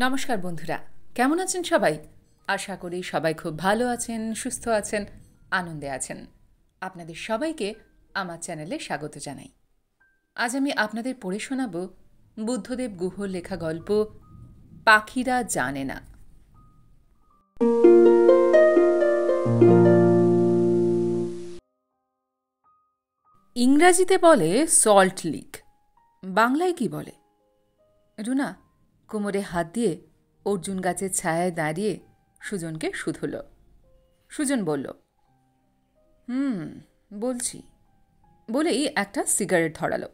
নমস্কার বন্ধুরা, কেমন আছেন সবাই? আশা করি সবাই খুব ভালো আছেন, সুস্থ আছেন, আনন্দে আছেন। আপনাদের সবাইকে আমার চ্যানেলে স্বাগত জানাই। আজ আমি আপনাদের পড়ে শোনাব বুদ্ধদেব গুহর লেখা গল্প পাখিরা জানে না। ইংরাজিতে বলে সল্ট লিক, বাংলায় কি বলে? রুনা কোমরে হাত দিয়ে অর্জুন গাছের ছায়ায় দাঁড়িয়ে সুজনকে শুধল। সুজন বলল, বলছি বলেই একটা সিগারেট ধরালো।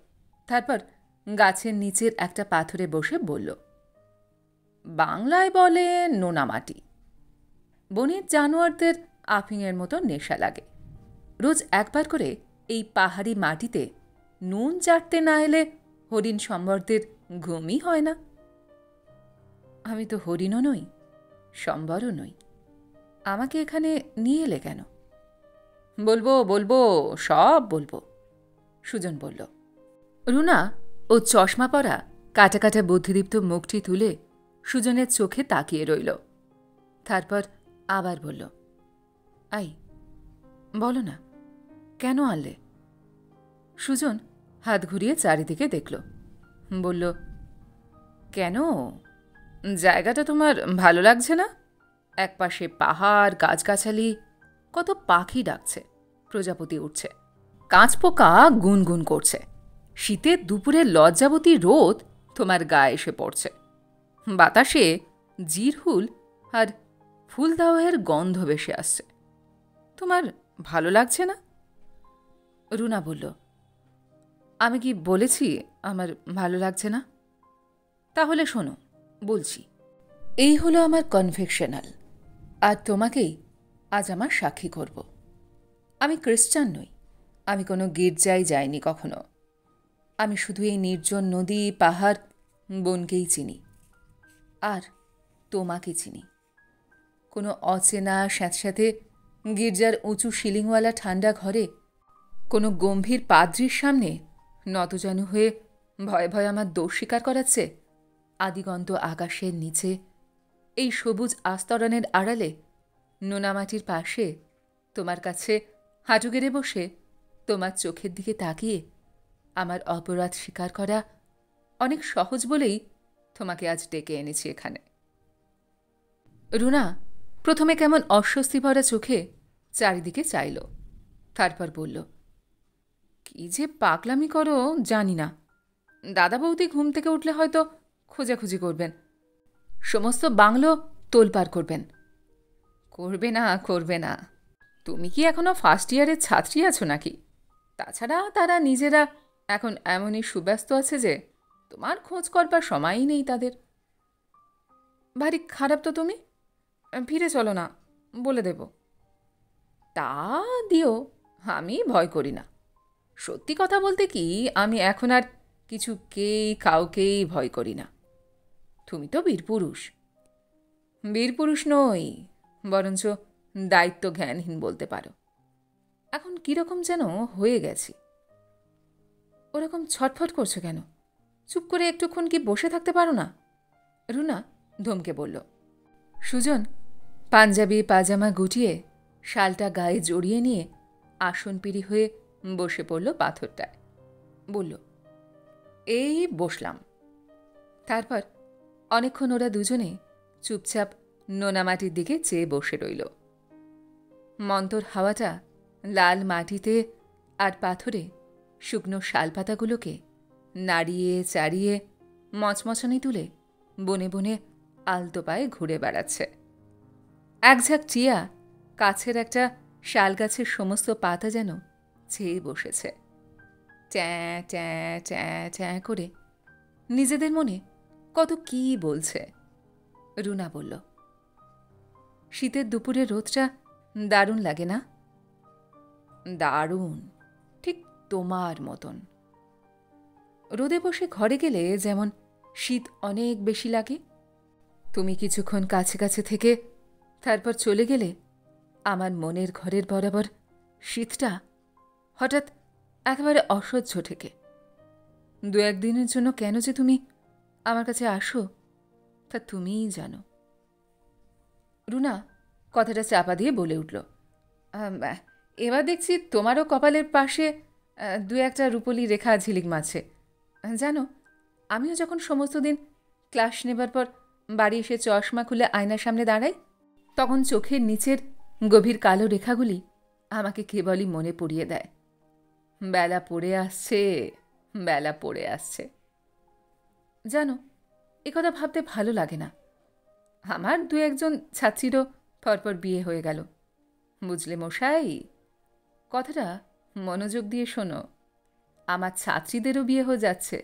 তারপর গাছের নিচের একটা পাথরে বসে বলল, বাংলায় বলে নোনা মাটি। বনের জানোয়ারদের আফিংয়ের মতো নেশা লাগে। রোজ একবার করে এই পাহাড়ি মাটিতে নুন চাটতে না এলে হরিণ সম্বরদের ঘুমই হয় না। আমি তো হরিণও নই, সম্বরও নই, আমাকে এখানে নিয়ে এলে কেন? বলবো বলবো, সব বলবো, সুজন বলল। রুনা ও চশমা পরা কাটা কাটা বুদ্ধিদীপ্ত মুখটি তুলে সুজনের চোখে তাকিয়ে রইল। তারপর আবার বলল, আই বলো না, কেন আনলে? সুজন হাত ঘুরিয়ে চারিদিকে দেখল, বলল, কেন? জায়গাটা তোমার ভালো লাগছে না? একপাশে পাহাড়, গাছগাছালি, কত পাখি ডাকছে, প্রজাপতি উঠছে, কাঁচপোকা গুনগুন করছে, শীতের দুপুরে লজ্জাবতী রোদ তোমার গায়ে এসে পড়ছে, বাতাসে জিরহুল আর ফুলদাওয়ের গন্ধ ভেসে আসছে। তোমার ভালো লাগছে না? রুনা বলল, আমি কি বলেছি আমার ভালো লাগছে না? তাহলে শোনো, বলছি। এই হলো আমার কনভেকশনাল, আর তোমাকেই আজ আমার সাক্ষী করব। আমি খ্রিস্টান নই, আমি কোনো গির্জায় যাইনি কখনো। আমি শুধু এই নির্জন নদী, পাহাড়, বনকেই চিনি, আর তোমাকে চিনি। কোনো অচেনা স্যাঁতস্যাঁতে গির্জার উঁচু সিলিংওয়ালা ঠান্ডা ঘরে কোনো গম্ভীর পাদ্রির সামনে নতজানু হয়ে ভয়ে ভয়ে আমার দোষ স্বীকার করাচ্ছে আদিগন্ত আকাশের নিচে, এই সবুজ আস্তরণের আড়ালে নোনামাটির পাশে তোমার কাছে হাঁটু গেড়ে বসে তোমার চোখের দিকে তাকিয়ে আমার অপরাধ স্বীকার করা অনেক সহজ বলেই তোমাকে আজ ডেকে এনেছি এখানে। রুনা প্রথমে কেমন অস্বস্তি ভরা চোখে চারিদিকে চাইল, তারপর বলল, কি যে পাগলামি করো জানি না। দাদা বৌদি ঘুম থেকে উঠলে হয়তো খোঁজাখুঁজি করবেন, সমস্ত বাংলো তোলপাড় করবেন। করবে না, করবে না। তুমি কি এখনো ফার্স্ট ইয়ারের ছাত্রী আছো নাকি? তাছাড়া তারা নিজেরা এখন এমনই সুব্যস্ত আছে যে তোমার খোঁজ করবার সময়ই নেই তাদের। ভারী খারাপ তো তুমি, ফিরে চলো না, বলে দেব। তা দিও, আমি ভয় করি না। সত্যি কথা বলতে কি, আমি এখন আর কাউকেই ভয় করি না। তুমি তো বীরপুরুষ। বীরপুরুষ নই, বরঞ্চ দায়িত্ব জ্ঞানহীন বলতে পারো। এখন কীরকম যেন হয়ে গেছি। ওরকম ছটফট করছো কেন? চুপ করে একটুক্ষণ কি বসে থাকতে পারো না? রুনা ধমকে বলল। সুজন পাঞ্জাবি পাজামা গুটিয়ে শালটা গায়ে জড়িয়ে নিয়ে আসন পিড়ি হয়ে বসে পড়ল পাথরটায়। বলল, এই বসলাম। তারপর অনেকক্ষণ ওরা দুজনে চুপচাপ নোনামাটির দিকে চেয়ে বসে রইল। মন্তর হাওয়াটা লাল মাটিতে আর পাথরে শুকনো শালপাতাগুলোকে নাড়িয়ে চাড়িয়ে মচমচনি তুলে বনে বনে আলতো পায়ে ঘুরে বেড়াচ্ছে। একঝাঁক টিয়া কাছের একটা শালগাছের সমস্ত পাতা যেন চেয়ে বসেছে, ট্যাঁ ট্যাঁ ট্যাঁ ট্যাঁ করে নিজেদের মনে কত কী বলছে। রুনা বলল, শীতের দুপুরে রোদটা দারুণ লাগে না? দারুণ, ঠিক তোমার মতন। রোদে বসে ঘরে গেলে যেমন শীত অনেক বেশি লাগে, তুমি কিছুক্ষণ কাছে কাছে থেকে তারপর চলে গেলে আমার মনের ঘরের বরাবর শীতটা হঠাৎ একেবারে অসহ্য ঠেকে। দু একদিনের জন্য কেন যে তুমি আমার কাছে আসো তা তুমিই জানো। রুনা কথাটা চাপা দিয়ে বলে উঠল, এবার দেখছি তোমারও কপালের পাশে দু একটা রূপলি রেখা ঝিলিক মারছে। জানো, আমিও যখন সমস্ত দিন ক্লাস নেবার পর বাড়ি এসে চশমা খুলে আয়নার সামনে দাঁড়াই, তখন চোখের নিচের গভীর কালো রেখাগুলি আমাকে কেবলই মনে পড়িয়ে দেয়, বেলা পড়ে আসছে, বেলা পড়ে আসছে। জানো, একথা ভাবতে ভালো লাগে না। আমার দু একজন ছাত্রীরও পরপর বিয়ে হয়ে গেল, বুঝলে মশাই? কথাটা মনোযোগ দিয়ে শোনো, আমার ছাত্রীদেরও বিয়ে হয়ে যাচ্ছে।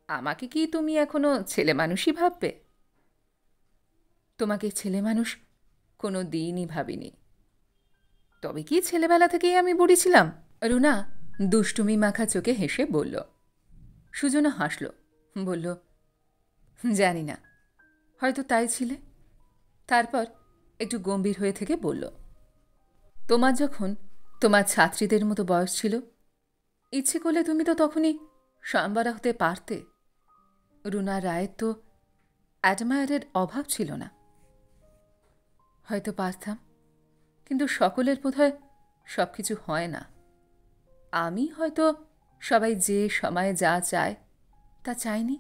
আমাকে কি তুমি এখনো ছেলে মানুষই ভাববে? তোমাকে ছেলে মানুষ কোনো দিনই ভাবিনি। তবে কি ছেলেবেলা থেকেই আমি বুড়ি ছিলাম? রুনা দুষ্টুমি মাখা চোখে হেসে বলল। সুজনা হাসল, বলল, জানি না, হয়তো তাই ছিলে। তারপর একটু গম্ভীর হয়ে থেকে বলল, তোমার যখন তোমার ছাত্রীদের মতো বয়স ছিল, ইচ্ছে করলে তুমি তো তখনই সাম্বারা হতে পারতে। রুনা রায়ের তো অ্যাডমায়ারের অভাব ছিল না। হয়তো পারতাম, কিন্তু সকলের বোধহয় সব কিছু হয় না। আমি হয়তো সবাই যে সময়ে যা চায় তা চাইনি।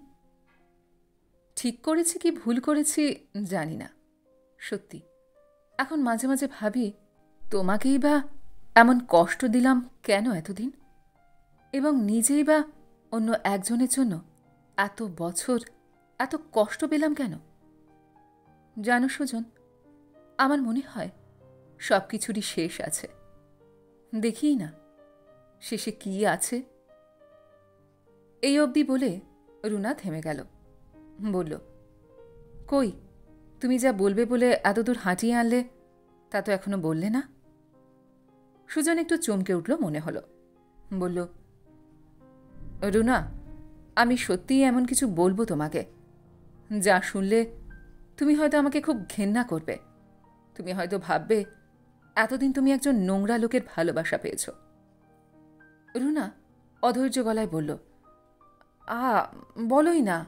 ঠিক করেছি কি ভুল করেছি জানি না, সত্যি। এখন মাঝে মাঝে ভাবি, তোমাকেই বা এমন কষ্ট দিলাম কেন এতদিন, এবং নিজেই বা অন্য একজনের জন্য এত বছর এত কষ্ট পেলাম কেন? জানো সুজন, আমার মনে হয় সব কিছুরই শেষ আছে। দেখি না শেষে কি আছে। এই অবধি বলে রুনা থেমে গেল, বলল, কই, তুমি যা বলবে বলে এতদূর হাঁটিয়ে আনলে তা তো এখনো বললে না। সুজন একটু চমকে উঠল মনে হলো, বলল, রুনা, আমি সত্যিই এমন কিছু বলবো তোমাকে যা শুনলে তুমি হয়তো আমাকে খুব ঘেন্না করবে। তুমি হয়তো ভাববে এতদিন তুমি একজন নোংরা লোকের ভালোবাসা পেয়েছ। রুনা অধৈর্য গলায় বলল, বলোই না,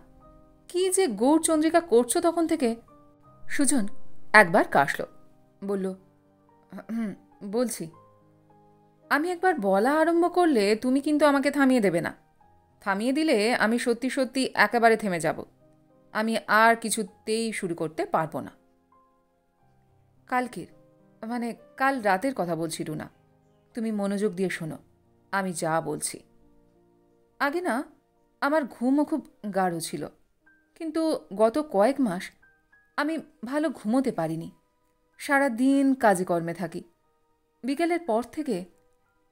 কি যে গৌরচন্দ্রিকা করছো তখন থেকে। সুজন একবার কাশল, বলল, বলছি। আমি একবার বলা আরম্ভ করলে তুমি কিন্তু আমাকে থামিয়ে দেবে না। থামিয়ে দিলে আমি সত্যি সত্যি একেবারে থেমে যাব। আমি আর কিছুতেই শুরু করতে পারবো না। কালকের, মানে কাল রাতের কথা বলছি রুনা, তুমি মনোযোগ দিয়ে শোনো আমি যা বলছি। আগে না আমার ঘুমও খুব গাঢ় ছিল, কিন্তু গত কয়েক মাস আমি ভালো ঘুমোতে পারিনি। সারা দিন কাজে কর্মে থাকি। বিকেলের পর থেকে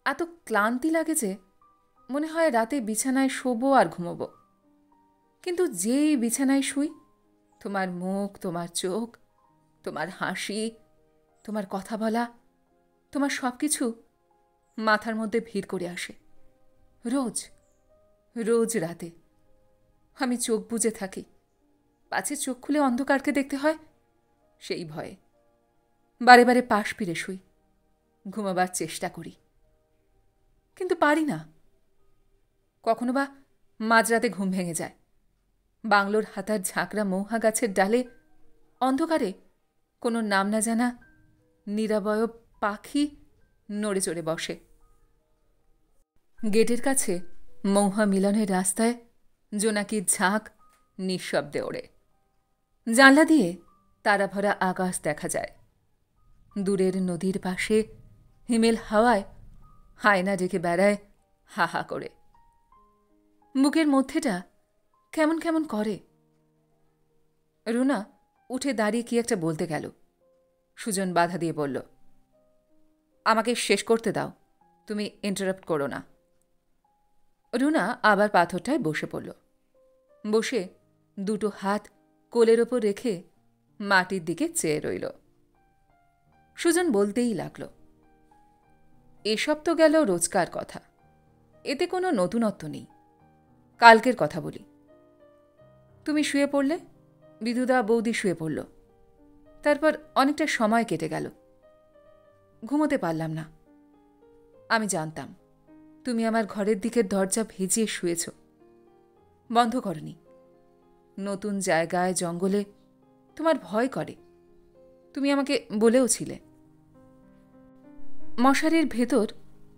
এত ক্লান্তি লাগে যে মনে হয় রাতে বিছানায় শোবো আর ঘুমোবো। কিন্তু যেই বিছানায় শুই, তোমার মুখ, তোমার চোখ, তোমার হাসি, তোমার কথা বলা, তোমার সব কিছু মাথার মধ্যে ভিড় করে আসে। রোজ রোজ রাতে আমি চোখ বুজে থাকি, পাছে চোখ খুলে অন্ধকারকে দেখতে হয় সেই ভয়ে। বারে বারে পাশ ফিরে শুই, ঘুমাবার চেষ্টা করি, কিন্তু পারি না। কখনো বা মাঝরাতে ঘুম ভেঙে যায়। বাংলোর হাতার ঝাঁকড়া মৌহা গাছের ডালে অন্ধকারে কোনো নাম না জানা নিরাবয়ব পাখি নড়ে চড়ে বসে। গেটের কাছে মৌহা মিলনের রাস্তায় জোনাকির ঝাঁক নিঃশব্দে ওড়ে। জানলা দিয়ে তারাভরা আকাশ দেখা যায়। দূরের নদীর পাশে হিমেল হাওয়ায় হায়না ডেকে বেড়ায় হা হা করে। বুকের মধ্যেটা কেমন কেমন করে। রুনা উঠে দাঁড়িয়ে কি একটা বলতে গেল। সুজন বাধা দিয়ে বলল, আমাকে শেষ করতে দাও, তুমি ইন্টারাপ্ট করো না। রুনা আবার পাথরটায় বসে পড়ল। বসে দুটো হাত কোলের ওপর রেখে মাটির দিকে চেয়ে রইল। সুজন বলতেই লাগল, এসব তো গেল রোজকার কথা, এতে কোনো নতুনত্ব নেই। কালকের কথা বলি। তুমি শুয়ে পড়লে, বিধুদা বৌদি শুয়ে পড়ল। তারপর অনেকটা সময় কেটে গেল। ঘুমোতে পারলাম না। আমি জানতাম তুমি আমার ঘরের দিকের দরজা ভেজিয়ে শুয়েছ, বন্ধ করনি। নতুন জায়গায় জঙ্গলে তোমার ভয় করে, তুমি আমাকে বলেওছিলে। মশারির ভেতর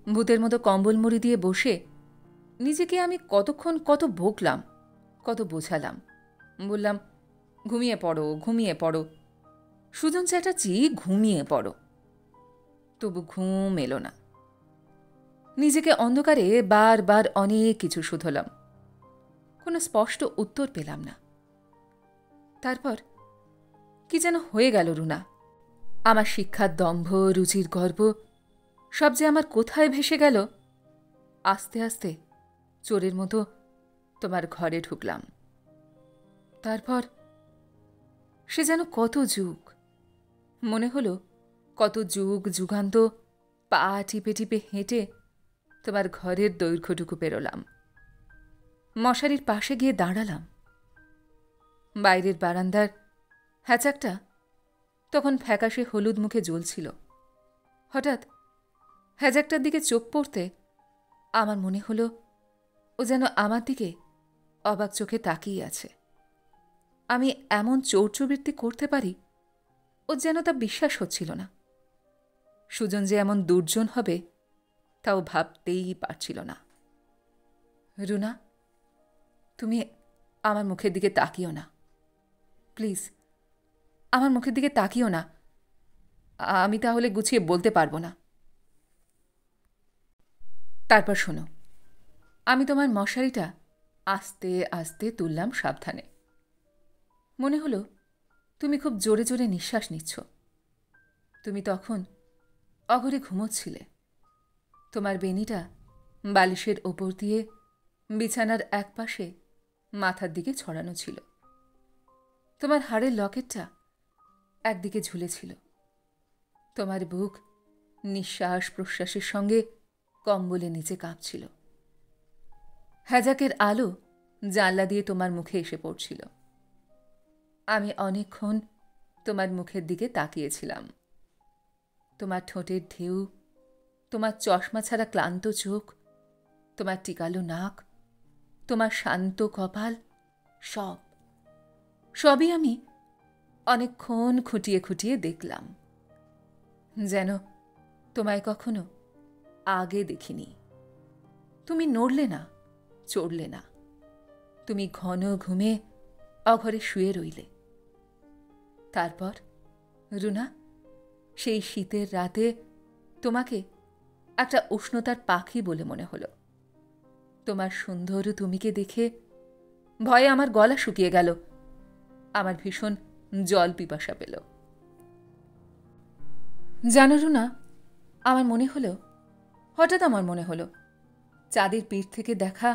ভূতের মতো কম্বল মুড়ি দিয়ে বসে নিজেকে আমি কতক্ষণ কত বকলাম, কত বোঝালাম। বললাম, ঘুমিয়ে পড়ো, ঘুমিয়ে পড়ো, সুজন চ্যাটার্জি, ঘুমিয়ে পড়ো। তবু ঘুম এলো না। নিজেকে অন্ধকারে বারবার অনেক কিছু শুধলাম, কোনো স্পষ্ট উত্তর পেলাম না। তারপর কি যেন হয়ে গেল রুনা। আমার শিক্ষার দম্ভ, রুচির গর্ব সব যে আমার কোথায় ভেসে গেল। আস্তে আস্তে চোরের মতো তোমার ঘরে ঢুকলাম। তারপর সে যেন কত যুগ, মনে হলো কত যুগ যুগান্ত পা টিপে টিপে হেঁটে তোমার ঘরের দৈর্ঘ্যটুকু পেরোলাম। মশারির পাশে গিয়ে দাঁড়ালাম। বাইরের বারান্দার হ্যাচাকটা তখন ফ্যাকাশে হলুদ মুখে জ্বলছিল। হঠাৎ হ্যাজাকটার দিকে চোখ পড়তে আমার মনে হলো ও যেন আমার দিকে অবাক চোখে তাকিয়ে আছে। আমি এমন চৌর্যবৃত্তি করতে পারি ও যেন তা বিশ্বাস হচ্ছিল না। সুজন যে এমন দুর্জন হবে তাও ভাবতেই পারছিল না। রুনা, তুমি আমার মুখের দিকে তাকিও না, প্লিজ আমার মুখের দিকে তাকিও না, আমি তাহলে গুছিয়ে বলতে পারবো না। তারপর শোনো, আমি তোমার মশারিটা আস্তে আস্তে তুললাম সাবধানে। মনে হলো তুমি খুব জোরে জোরে নিঃশ্বাস নিচ্ছ। তুমি তখন অঘরে ঘুমোচ্ছিলে। তোমার বেনিটা বালিশের ওপর দিয়ে বিছানার একপাশে মাথার দিকে ছড়ানো ছিল। তোমার হাড়ের লকেটটা একদিকে ঝুলেছিল। তোমার বুক নিঃশ্বাস প্রশ্বাসের সঙ্গে কম্বলে নিচে কাঁপছিল। হ্যাজাকের আলো জানলা দিয়ে তোমার মুখে এসে পড়ছিল। আমি অনেকক্ষণ তোমার মুখের দিকে তাকিয়েছিলাম। তোমার ঠোঁটের ঢেউ, তোমার চশমা ছাড়া ক্লান্ত চোখ, তোমার টিকালো নাক, তোমার শান্ত কপাল, সবই আমি অনেকক্ষণ খুঁটিয়ে খুঁটিয়ে দেখলাম, যেন তোমায় কখনো আগে দেখিনি। তুমি নড়লে না, চড়লে না, তুমি ঘন ঘুমে অঘরে শুয়ে রইলে। তারপর রুনা, সেই শীতের রাতে তোমাকে একটা উষ্ণতার পাখি বলে মনে হলো। তোমার সুন্দর তুমিকে দেখে ভয়ে আমার গলা শুকিয়ে গেল। আমার ভীষণ জল পিপাসা পেল। জানো রুনা, হঠাৎ আমার মনে হলো চাঁদের পিঠ থেকে দেখা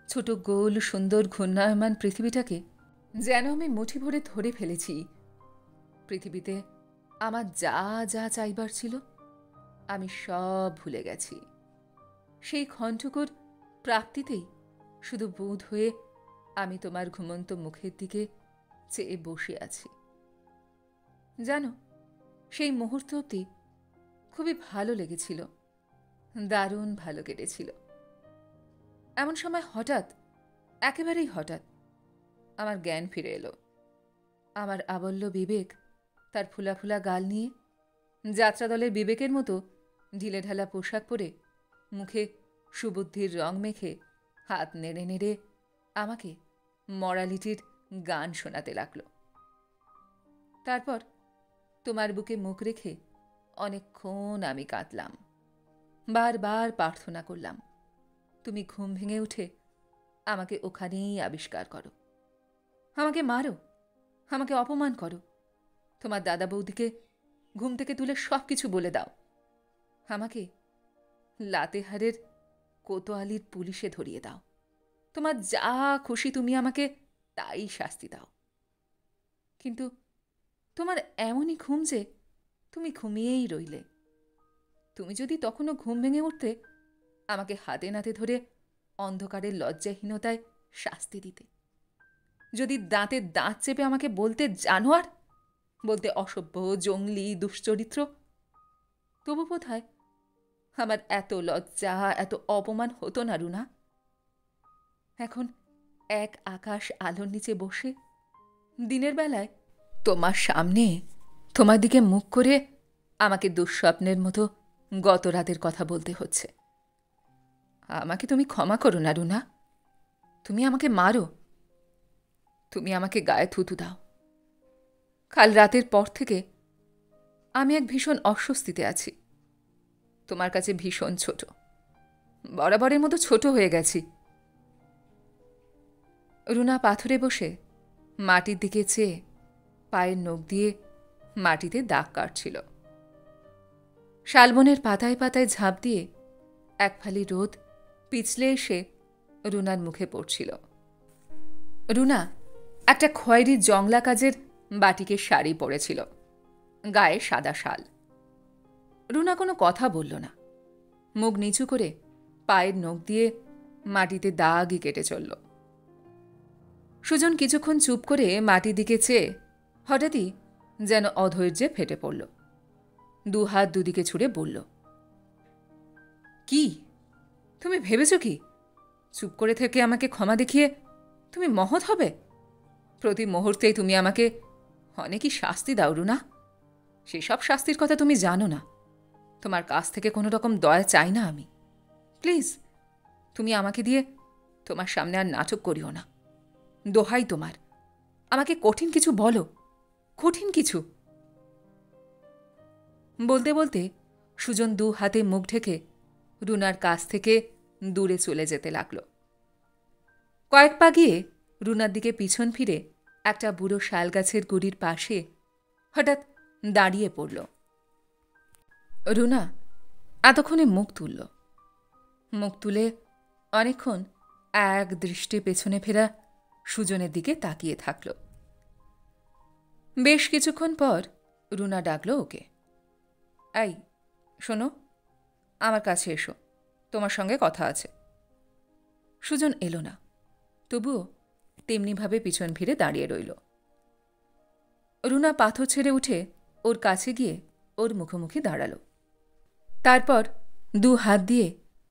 ছোট গোল সুন্দর ঘূর্ণায়মান পৃথিবীটাকে যেন আমি মুঠি ভরে ধরে ফেলেছি। পৃথিবীতে আমার যা যা চাইবার ছিল আমি সব ভুলে গেছি। সেই ক্ষণটুকুর প্রাপ্তিতেই শুধু বোধ হয়ে আমি তোমার ঘুমন্ত মুখের দিকে চেয়ে বসে আছি। জানো, সেই মুহূর্ত অবধি খুবই ভালো লেগেছিল, দারুণ ভালো কেটেছিল। এমন সময় হঠাৎ, একেবারেই হঠাৎ আমার জ্ঞান ফিরে এলো। আমার আবল্য বিবেক তার ফুলা ফুলা গাল নিয়ে যাত্রাদলের বিবেকের মতো ঢিলেঢালা পোশাক পরে মুখে সুবুদ্ধির রং মেখে হাত নেড়ে নেড়ে আমাকে মরালিটির গান শোনাতে লাগল। তারপর তোমার বুকে মুখ রেখে অনেকক্ষণ আমি কাঁদলাম, বারবার প্রার্থনা করলাম তুমি ঘুম ভেঙে উঠে আমাকে ওখানেই আবিষ্কার করো, আমাকে মারো, আমাকে অপমান করো, তোমার দাদা বৌদিকে ঘুম থেকে তুলে সব কিছু বলে দাও, আমাকে লাতেহারের কোতোয়ালির পুলিশে ধরিয়ে দাও, তোমার যা খুশি তুমি আমাকে তাই শাস্তি দাও। কিন্তু তোমার এমনই ঘুম যে তুমি ঘুমিয়েই রইলে। তুমি যদি তখনও ঘুম ভেঙে উঠতে আমাকে হাতে নাতে ধরে অন্ধকারের লজ্জাহীনতায় শাস্তি দিতে, যদি দাঁতে দাঁত চেপে আমাকে বলতে জানোয়ার, বলতে অসভ্য, জঙ্গলি, দুশ্চরিত্র, তবু বোধহয় আমার এত লজ্জা, এত অপমান হতো না রুনা। এখন এক আকাশ আলোর নিচে বসে দিনের বেলায় তোমার সামনে তোমার দিকে মুখ করে আমাকে দুঃস্বপ্নের মতো গত রাতের কথা বলতে হচ্ছে। আমাকে তুমি ক্ষমা করো না রুনা। তুমি আমাকে মারো, তুমি আমাকে গায়ে থুতু দাও। কাল রাতের পর থেকে আমি এক ভীষণ অস্বস্তিতে আছি। তোমার কাছে ভীষণ ছোট, বরাবরের মতো ছোট হয়ে গেছি। রুনা পাথরে বসে মাটির দিকে চেয়ে পায়ের নখ দিয়ে মাটিতে দাগ কাটছিল। শালবনের পাতায় পাতায় ঝাঁপ দিয়ে এক ফালি রোদ পিছলে এসে রুনার মুখে পড়ছিল। রুনা একটা খয়েরি জংলা কাজের বাটিকের শাড়ি পরেছিল, গায়ে সাদা শাল। রুনা কোনো কথা বলল না, মুখ নিচু করে পায়ের নখ দিয়ে মাটিতে দাগই কেটে চলল। সুজন কিছুক্ষণ চুপ করে মাটির দিকে চেয়ে হঠাৎই যেন অধৈর্যে ফেটে পড়ল। দুহাত দুদিকে ছুড়ে বলল, কি তুমি ভেবেছ কি চুপ করে থেকে আমাকে ক্ষমা দেখিয়ে তুমি মহৎ হবে? প্রতি মুহূর্তেই তুমি আমাকে অনেকই শাস্তি দাও রুনা। সেসব শাস্তির কথা তুমি জানো না। তোমার কাছ থেকে কোনো রকম দয়া চাই না আমি। প্লিজ তুমি আমাকে দিয়ে তোমার সামনে আর নাটক করিও না। দোহাই তোমার, আমাকে কঠিন কিছু বলো, কঠিন কিছু। বলতে বলতে সুজন দু হাতে মুখ ঢেকে রুনার কাছ থেকে দূরে চলে যেতে লাগল। কয়েক পা গিয়ে রুনার দিকে পিছন ফিরে একটা বুড়ো শালগাছের গুড়ির পাশে হঠাৎ দাঁড়িয়ে পড়ল। রুনা এতক্ষণে মুখ তুলল। মুখ তুলে অনেকক্ষণ এক দৃষ্টি পেছনে ফেরা সুজনের দিকে তাকিয়ে থাকল। বেশ কিছুক্ষণ পর রুনা ডাকল ওকে, এই শোনো, আমার কাছে এসো, তোমার সঙ্গে কথা আছে। সুজন এলো না, তবুও তেমনিভাবে পিছন ফিরে দাঁড়িয়ে রইল। রুনা পাথর ছেড়ে উঠে ওর কাছে গিয়ে ওর মুখোমুখি দাঁড়াল। তারপর দু হাত দিয়ে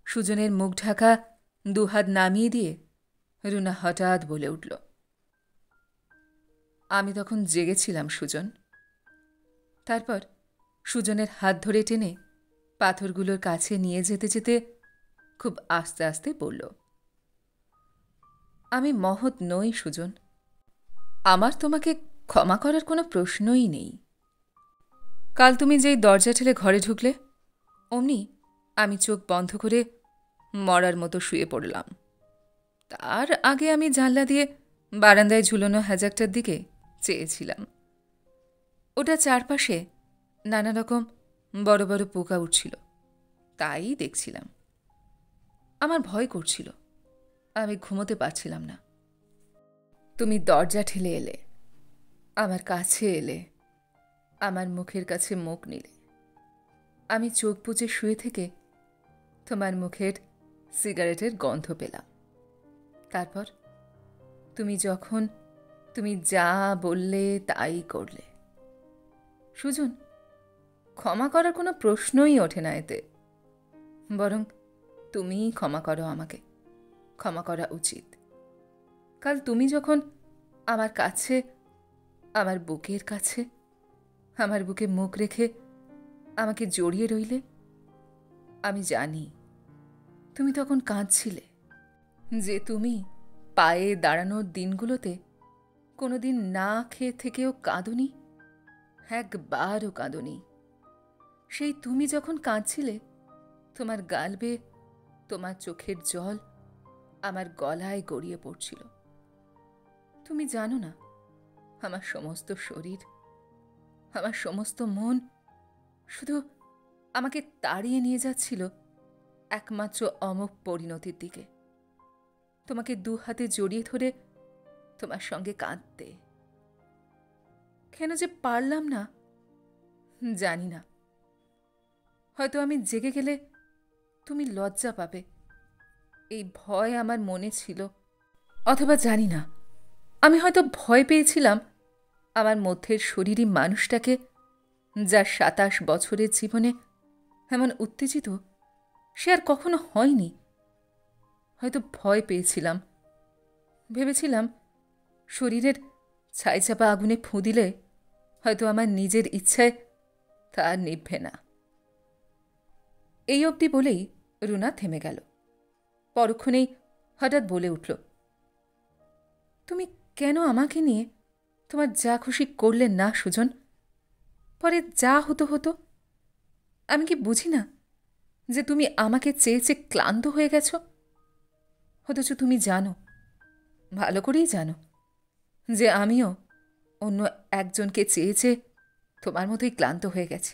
সুজনের মুখ ঢাকা দু হাত নামিয়ে দিয়ে রুনা হঠাৎ বলে উঠল, আমি তখন জেগেছিলাম সুজন। তারপর সুজনের হাত ধরে টেনে পাথরগুলোর কাছে নিয়ে যেতে যেতে খুব আস্তে আস্তে বলল, আমি মহৎ নই সুজন। আমার তোমাকে ক্ষমা করার কোনো প্রশ্নই নেই। কাল তুমি যেই দরজা ঠেলে ঘরে ঢুকলে অমনি আমি চোখ বন্ধ করে মরার মতো শুয়ে পড়লাম। তার আগে আমি জানলা দিয়ে বারান্দায় ঝুলানো হ্যাজাকটার দিকে চেয়েছিলাম। ওটা চারপাশে নানা রকম বড় বড় পোকা উঠছিল, তাই দেখছিলাম। আমার ভয় করছিল, আমি ঘুমোতে পারছিলাম না। তুমি দরজা ঠেলে এলে, আমার কাছে এলে, আমার মুখের কাছে মুখ নিলে। আমি চোখ বুজে শুয়ে থেকে তোমার মুখের সিগারেটের গন্ধ পেলাম। তারপর তুমি যা বললে তাই করলে। সুজন, ক্ষমা করার কোনো প্রশ্নই ওঠে না এতে, বরং তুমিই ক্ষমা করো আমাকে। ক্ষমা করা উচিত। কাল তুমি যখন আমার কাছে, আমার বুকের কাছে, আমার বুকে মুখ রেখে আমাকে জড়িয়ে রইলে, আমি জানি তুমি তখন কাঁদছিলে, যে তুমি পায়ে দাঁড়ানোর দিনগুলোতে কোনোদিন না খেয়ে থেকেও কাঁদুনি, একবারও কাঁদুনি। সেই তুমি যখন কাঁদছিলে, তোমার গাল বেয়ে তোমার চোখের জল আমার গলায় গড়িয়ে পড়ছিল। তুমি জানো না, আমার সমস্ত শরীর, আমার সমস্ত মন শুধু আমাকে তাড়িয়ে নিয়ে যাচ্ছিল একমাত্র অমোঘ পরিণতির দিকে। তোমাকে দু হাতে জড়িয়ে ধরে তোমার সঙ্গে কাঁদতে। কেন যে পারলাম না জানি না। হয়তো আমি জেগে গেলে তুমি লজ্জা পাবে, এই ভয় আমার মনে ছিল। অথবা জানি না, আমি হয়তো ভয় পেয়েছিলাম আমার মধ্যের শরীরী মানুষটাকে, যার ২৭ বছরের জীবনে এমন উত্তেজিত সে আর কখনো হয়নি। হয়তো ভয় পেয়েছিলাম ভেবেছিলাম শরীরের ছাইচাপা আগুনে ফুঁ দিলে হয়তো আমার নিজের ইচ্ছায় তা আর নিভবে না। এই অবধি বলেই রুনা থেমে গেল। পরক্ষণেই হঠাৎ বলে উঠল, তুমি কেন আমাকে নিয়ে তোমার যা খুশি করলে না সুজন? পরে যা হতো হতো। আমি কি বুঝি না যে তুমি আমাকে চেয়ে চেয়ে ক্লান্ত হয়ে গেছ? অথচ তুমি জানো, ভালো করেই জানো, যে আমিও অন্য একজনকে চেয়ে চেয়ে তোমার মতোই ক্লান্ত হয়ে গেছি।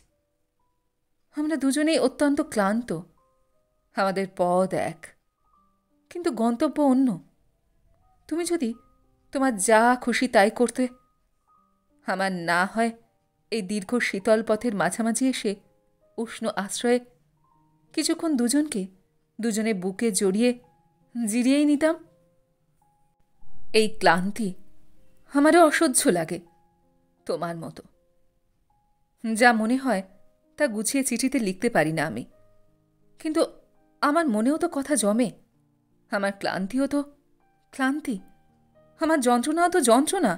আমরা দুজনেই অত্যন্ত ক্লান্ত। আমাদের পথ এক, কিন্তু গন্তব্য অন্য। তুমি যদি তোমার যা খুশি তাই করতে, আমার না হয় এই দীর্ঘ শীতল পথের মাঝামাঝি এসে উষ্ণ আশ্রয়ে কিছুক্ষণ দুজনে বুকে জড়িয়ে জিরিয়েই নিতাম। এই ক্লান্তি আমারও অসহ্য লাগে তোমার মতো। যা মনে হয় তা গুছিয়ে চিঠিতে লিখতে পারি না আমি, কিন্তু আমার মনেও তো কথা জমে। আমার ক্লান্তিও তো ক্লান্তি, আমার যন্ত্রণাও তো যন্ত্রণা।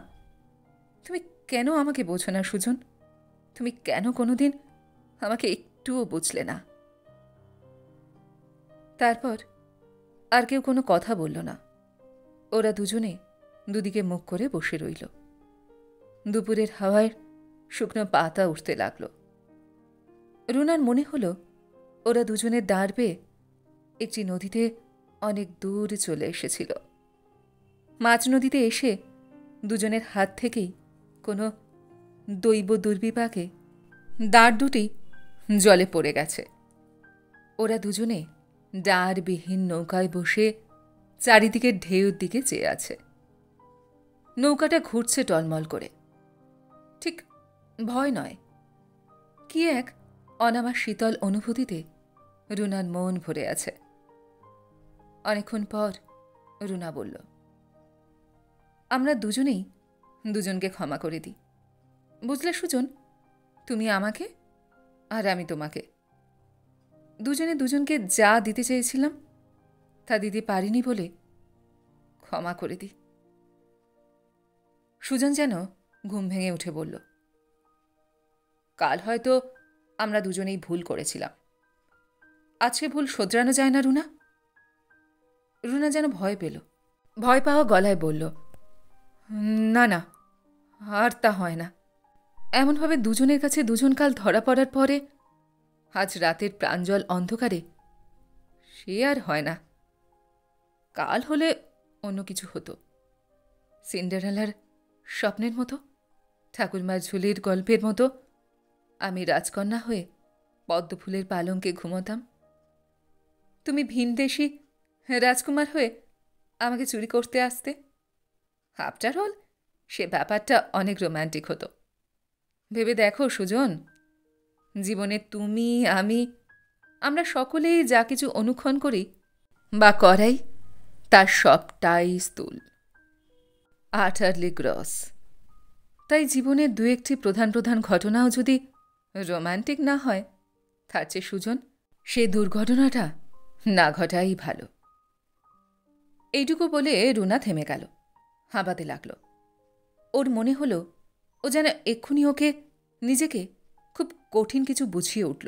তুমি কেন আমাকে বোঝো না সুজন? তুমি কেন কোনোদিন আমাকে একটুও বুঝলে না? তারপর আর কেউ কোনো কথা বলল না। ওরা দুজনে দুদিকে মুখ করে বসে রইল। দুপুরের হাওয়ায় শুকনো পাতা উঠতে লাগল। রুনার মনে হলো ওরা দুজনের দাঁড় বেয়ে একটি নদীতে অনেক দূর চলে এসেছিল। মাঝ নদীতে এসে দুজনের হাত থেকেই কোনো দৈব দুর্বিপাকে দাঁড় দুটি জলে পড়ে গেছে। ওরা দুজনে ডাঁড়বিহীন নৌকায় বসে চারিদিকের ঢেউর দিকে চেয়ে আছে। নৌকাটা ঘুরছে টলমল করে। ঠিক ভয় নয়, কি এক অনামা শীতল অনুভূতিতে রুনার মন ভরে আছে। অনেকক্ষণ পর রুনা বলল, আমরা দুজনেই দুজনকে ক্ষমা করে দিই। বুঝলে সুজন, তুমি আমাকে আর আমি তোমাকে। দুজনে দুজনকে যা দিতে চেয়েছিলাম তা দিতে পারিনি বলে ক্ষমা করে দিই। সুজন যেন ঘুম ভেঙে উঠে বলল, কাল হয়তো আমরা দুজনেই ভুল করেছিলাম। আজকে ভুল শোধরানো যায় না রুনা? রুনা যেন ভয় পেল। ভয় পাওয়া গলায় বলল, না না, আর তা হয় না। এমনভাবে দুজনের কাছে দুজন কাল ধরা পড়ার পরে আজ রাতের প্রাঞ্জল অন্ধকারে সে আর হয় না। কাল হলে অন্য কিছু হতো, সিন্ডারেলার স্বপ্নের মতো, ঠাকুরমার ঝুলির গল্পের মতো আমি রাজকন্যা হয়ে পদ্মফুলের পালঙ্কে ঘুমোতাম। তুমি ভিনদেশী রাজকুমার হয়ে আমাকে চুরি করতে আসতে। আফটার অল সে ব্যাপারটা অনেক রোম্যান্টিক হতো। ভেবে দেখো সুজন, জীবনে তুমি আমি আমরা সকলেই যা কিছু অনুক্ষণ করি বা করাই তার সবটাই স্থূল, আটারলি গ্রস। তাই জীবনের দু একটি প্রধান প্রধান ঘটনাও যদি রোম্যান্টিক না হয়, তার চেয়ে সুজন সে দুর্ঘটনাটা না ঘটাই ভালো। এইটুকু বলে রুনা থেমে গেল, হাঁপাতে লাগল। ওর মনে হলো ও যেন এক্ষুনি ওকে নিজেকে খুব কঠিন কিছু বুঝিয়ে উঠল।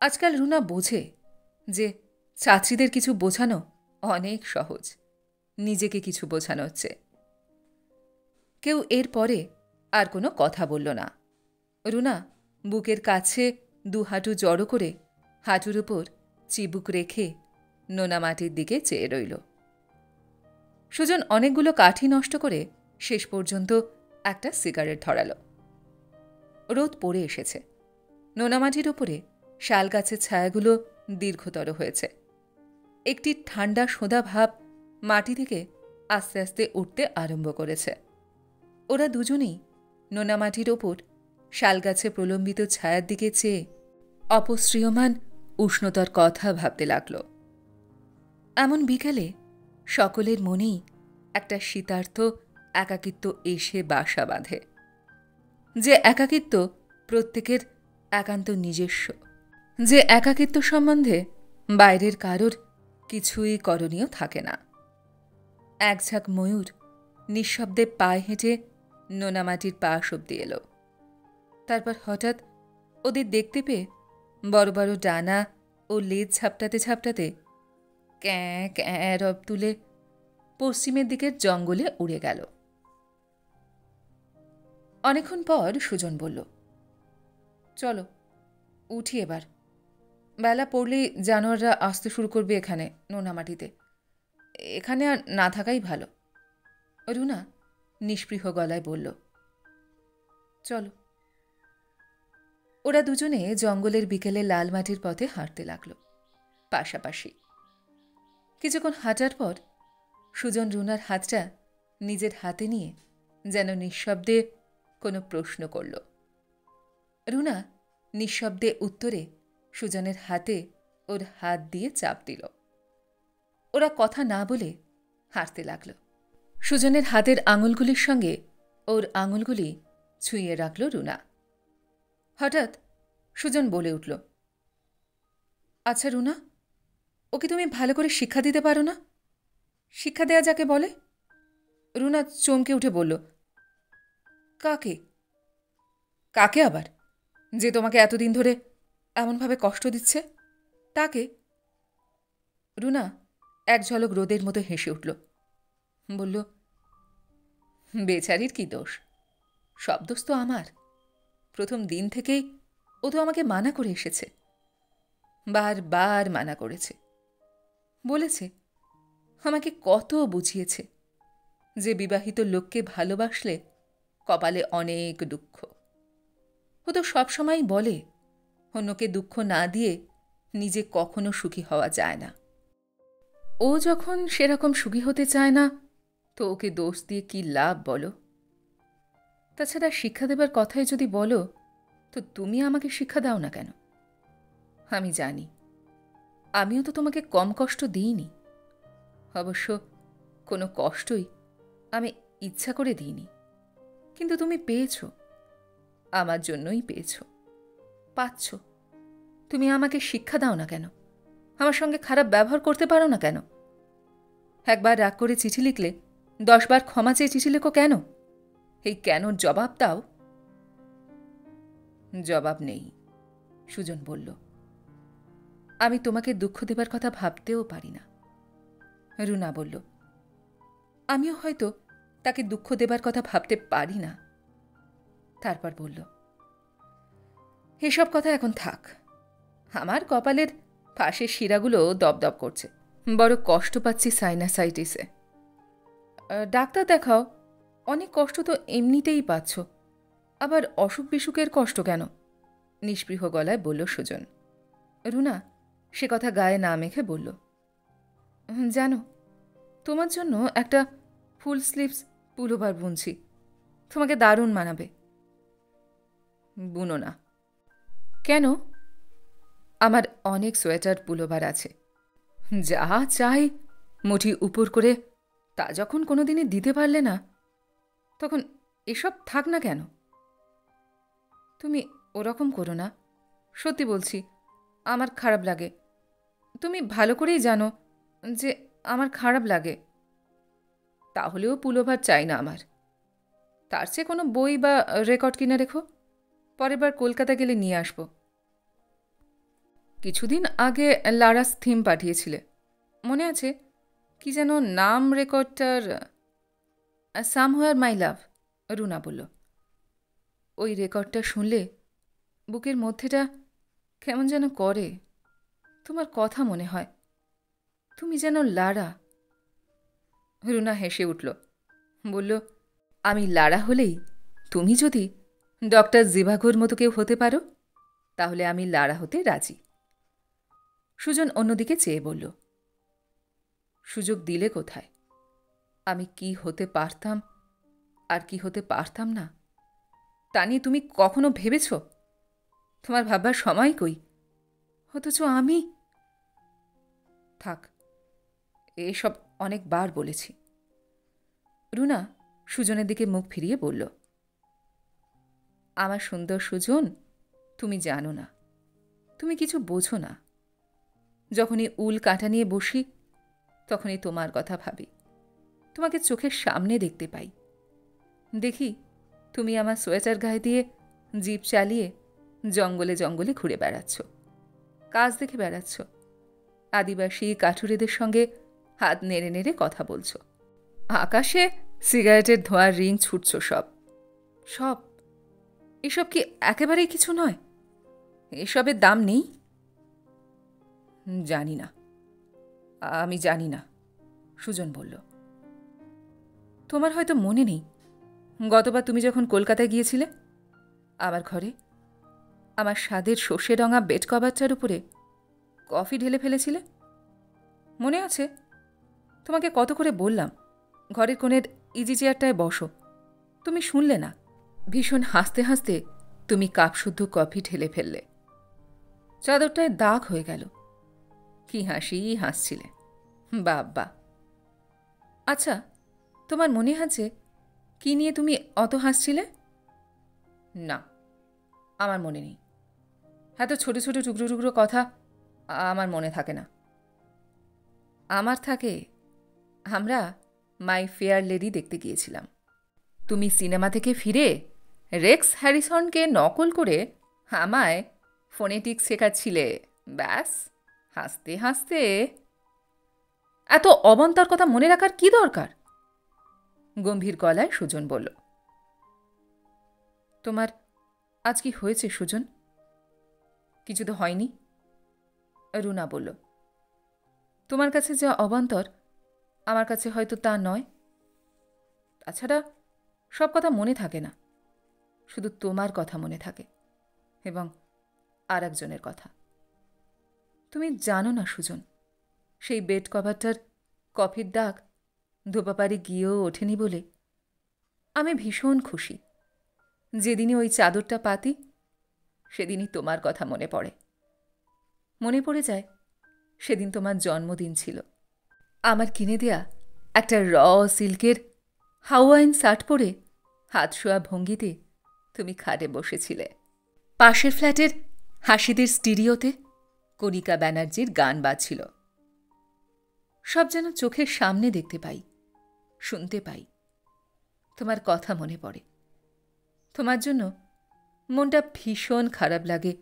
আজকাল রুনা বোঝে যে ছাত্রীদের কিছু বোঝানো অনেক সহজ নিজেকে কিছু বোঝানো হচ্ছে। কেউ এর পরে আর কোনো কথা বলল না। রুনা বুকের কাছে দু হাঁটু জড়ো করে হাঁটুর উপর চিবুক রেখে নোনা মাটির দিকে চেয়ে রইল। সুজন অনেকগুলো কাঠি নষ্ট করে শেষ পর্যন্ত একটা সিগারেট ধরাল। রোদ পড়ে এসেছে। নোনামাটির উপরে শাল গাছের ছায়াগুলো দীর্ঘতর হয়েছে। একটি ঠান্ডা সোঁদা ভাব মাটি থেকে আস্তে আস্তে উঠতে আরম্ভ করেছে। ওরা দুজনেই নোনামাটির ওপর শালগাছে প্রলম্বিত ছায়ার দিকে চেয়ে অপসৃয়মান উষ্ণতার কথা ভাবতে লাগল। এমন বিকালে সকলের মনেই একটা শীতার্থ একাকিত্ব এসে বাসা বাঁধে, যে একাকিত্ব প্রত্যেকের একান্ত নিজস্ব, যে একাকিত্ব সম্বন্ধে বাইরের কারোর কিছুই করণীয় থাকে না। এক ঝাঁক ময়ূর নিঃশব্দে পায়ে হেঁটে নোনামাটির পাশ অব্দি এলো। তারপর হঠাৎ ওদের দেখতে পেয়ে বড় বড় ডানা ও লেজ ঝাপটাতে ঝাপটাতে ক্যাঁ ক্যাঁ রব তুলে পশ্চিমের দিকের জঙ্গলে উড়ে গেল। অনেকক্ষণ পর সুজন বলল, চলো উঠি এবার, বেলা পড়লেই জানোয়াররা আসতে শুরু করবে এখানে নোনামাটিতে, এখানে আর না থাকাই ভালো। রুনা নিষ্পৃহ গলায় বলল, চলো। ওরা দুজনে জঙ্গলের বিকেলে লাল মাটির পথে হাঁটতে লাগল পাশাপাশি। কিছুক্ষণ হাঁটার পর সুজন রুনার হাতটা নিজের হাতে নিয়ে যেন নিঃশব্দে কোনো প্রশ্ন করল। রুনা নিঃশব্দে উত্তরে সুজনের হাতে ওর হাত দিয়ে চাপ দিল। ওরা কথা না বলে হাঁটতে লাগল। সুজনের হাতের আঙুলগুলির সঙ্গে ওর আঙুলগুলি ছুঁয়ে রাখল রুনা। হঠাৎ সুজন বলে উঠল, আচ্ছা রুনা, ওকে তুমি ভালো করে শিক্ষা দিতে পারো না? শিক্ষা দেয়া যাকে বলে। রুনা চমকে উঠে বলল, কাকে? কাকে আবার? যে তোমাকে এতদিন ধরে এমনভাবে কষ্ট দিচ্ছে তাকে। রুনা এক ঝলক রোদের মতো হেসে উঠল, বলল, বেচারির কি দোষ? সব দোষ তো আমার। প্রথম দিন থেকেই ও তো আমাকে মানা করে এসেছে, বারবার মানা করেছে, বলেছে, আমাকে কত বুঝিয়েছে যে বিবাহিত লোককে ভালোবাসলে কপালে অনেক দুঃখ। ও তো সবসময় বলে অন্যকে দুঃখ না দিয়ে নিজে কখনো সুখী হওয়া যায় না। ও যখন সেরকম সুখী হতে চায় না তো ওকে দোষ দিয়ে কি লাভ বলো? তাছাড়া শিক্ষা দেবার কথাই যদি বলো তো তুমি আমাকে শিক্ষা দাও না কেন? আমি জানি আমিও তো তোমাকে কম কষ্ট দিইনি। অবশ্য কোনো কষ্টই আমি ইচ্ছা করে দিইনি, কিন্তু তুমি পেয়েছ, আমার জন্যই পেয়েছ, পাচ্ছ। তুমি আমাকে শিক্ষা দাও না কেন? আমার সঙ্গে খারাপ ব্যবহার করতে পারো না কেন? একবার রাগ করে চিঠি লিখলে 10 বার ক্ষমা চেয়ে চিঠি লেখো কেন? এই কেনর জবাব দাও। জবাব নেই, সুজন বলল। আমি তোমাকে দুঃখ দেবার কথা ভাবতেও পারি না। রুনা বলল, আমিও হয়তো তাকে দুঃখ দেবার কথা ভাবতে পারি না। তারপর বলল, এসব কথা এখন থাক। আমার কপালের পাশের শিরাগুলো দপদপ করছে, বড় কষ্ট পাচ্ছি সাইনাসাইটিসে। ডাক্তার দেখাও। অনেক কষ্ট তো এমনিতেই পাচ্ছ, আবার অসুখ বিসুখের কষ্ট কেন? নিষ্পৃহ গলায় বলল সুজন। রুনা সে কথা গায়ে না মেখে বলল, জানো, তোমার জন্য একটা ফুল স্লিভস পুলোভার বুনছি, তোমাকে দারুণ মানাবে। বুনো না। কেন? আমার অনেক সোয়েটার পুলোভার আছে, যা চাই মুঠি উপর করে, তা যখন কোনোদিনই দিতে পারলে না তখন এসব থাক না কেন? তুমি ওরকম করো না, সত্যি বলছি, আমার খারাপ লাগে। তুমি ভালো করেই জানো যে আমার খারাপ লাগে। তাহলেও পুলোভার চাই না আমার। তার চেয়ে কোনো বই বা রেকর্ড কিনে রেখো, পরের বার কলকাতা গেলে নিয়ে আসব। কিছুদিন আগে লারাস থিম পাঠিয়েছিলে, মনে আছে? কি যেন নাম রেকর্ডটার? সামহোয়ার মাই লাভ, রুনা বলল। ওই রেকর্ডটা শুনলে বুকের মধ্যেটা কেমন যেন করে। তোমার কথা মনে হয়, তুমি যেন লারা। রুনা হেসে উঠল, বলল, আমি লারা হলেই তুমি যদি ডক্টর জিভাগোর মতো কেউ হতে পারো তাহলে আমি লারা হতে রাজি। সুজন অন্যদিকে চেয়ে বলল, সুযোগ দিলে কোথায়? আমি কি হতে পারতাম আর কি হতে পারতাম না তা নিয়ে তুমি কখনো ভেবেছ? তোমার ভাববার সময় কই? অথচ আমি। থাক, এসব অনেকবার বলেছি। রুনা সুজনের দিকে মুখ ফিরিয়ে বলল, আমার সুন্দর সুজন, তুমি জানো না, তুমি কিছু বোঝো না। যখনই উল কাঁটা নিয়ে বসি তখনই তোমার কথা ভাবি। তোমাকে চোখের সামনে দেখতে পাই। দেখি তুমি আমার সোয়েটার গায়ে দিয়ে জিপ চালিয়ে জঙ্গলে জঙ্গলে ঘুরে বেড়াচ্ছ, কাজ দেখে বেড়াচ্ছ, আদিবাসী কাঠুরেদের সঙ্গে হাত নেড়ে নেড়ে কথা বলছ, আকাশে সিগারেটের ধোঁয়ার রিং ছুটছ। সব সব এসব কি একেবারেই কিছু নয়? এসবের দাম নেই? জানি না, আমি জানি না, সুজন বলল। তোমার হয়তো মনে নেই, গতবার তুমি যখন কলকাতায় গিয়েছিলে, আমার ঘরে আমার স্বাদের সর্ষে রঙা বেড কভারটার উপরে কফি ঢেলে ফেলেছিলে? মনে আছে? তোমাকে কত করে বললাম ঘরের কোণের ইজি চেয়ারটায় বসো, তুমি শুনলে না। ভীষণ হাসতে হাসতে তুমি কাপশুদ্ধ কফি ঢেলে ফেললে, চাদরটায় দাগ হয়ে গেল। কি হাসছিলে, বাবা। আচ্ছা, তোমার মনে আছে কি নিয়ে তুমি অত হাসছিলে? না, আমার মনে নেই। এত ছোট ছোট টুকরো টুকরো কথা আমার মনে থাকে না। আমার থাকে। আমরা মাই ফেয়ার লেডি দেখতে গিয়েছিলাম। তুমি সিনেমা থেকে ফিরে রেক্স হ্যারিসনকে নকল করে আমায় ফোনেটিক্স শেখাচ্ছিলে। ব্যাস, হাসতে হাসতে। এত অবান্তর কথা মনে রাখার কি দরকার? গম্ভীর গলায় সুজন বলল। তোমার আজ কি হয়েছে সুজন? কিছু তো হয়নি, রুনা বলল। তোমার কাছে যা অবান্তর আমার কাছে হয়তো তা নয়। তাছাড়া সব কথা মনে থাকে না, শুধু তোমার কথা মনে থাকে, এবং আর একজনের কথা। তুমি জানো না সুজন, সেই বেড কভারটার কফির দাগ ধোপাপাড়ি গিয়েও ওঠেনি বলে আমি ভীষণ খুশি। যেদিনই ওই চাদরটা পাতি সেদিনই তোমার কথা মনে পড়ে। মনে পড়ে যায় সেদিন তোমার জন্মদিন ছিল। আমার কিনে দেয়া একটা সিল্কের হাওয়াইন শার্ট পরে হাতশোয়া ভঙ্গিতে তুমি খাটে বসেছিলে। পাশের ফ্ল্যাটের হাসিদের স্টিরিওতে কণিকা ব্যানার্জির গান বাজছিল। সব যেন চোখের সামনে দেখতে পাই, শুনতে পাই। তোমার কথা মনে পড়ে। তোমার জন্য মনটা ভীষণ খারাপ লাগে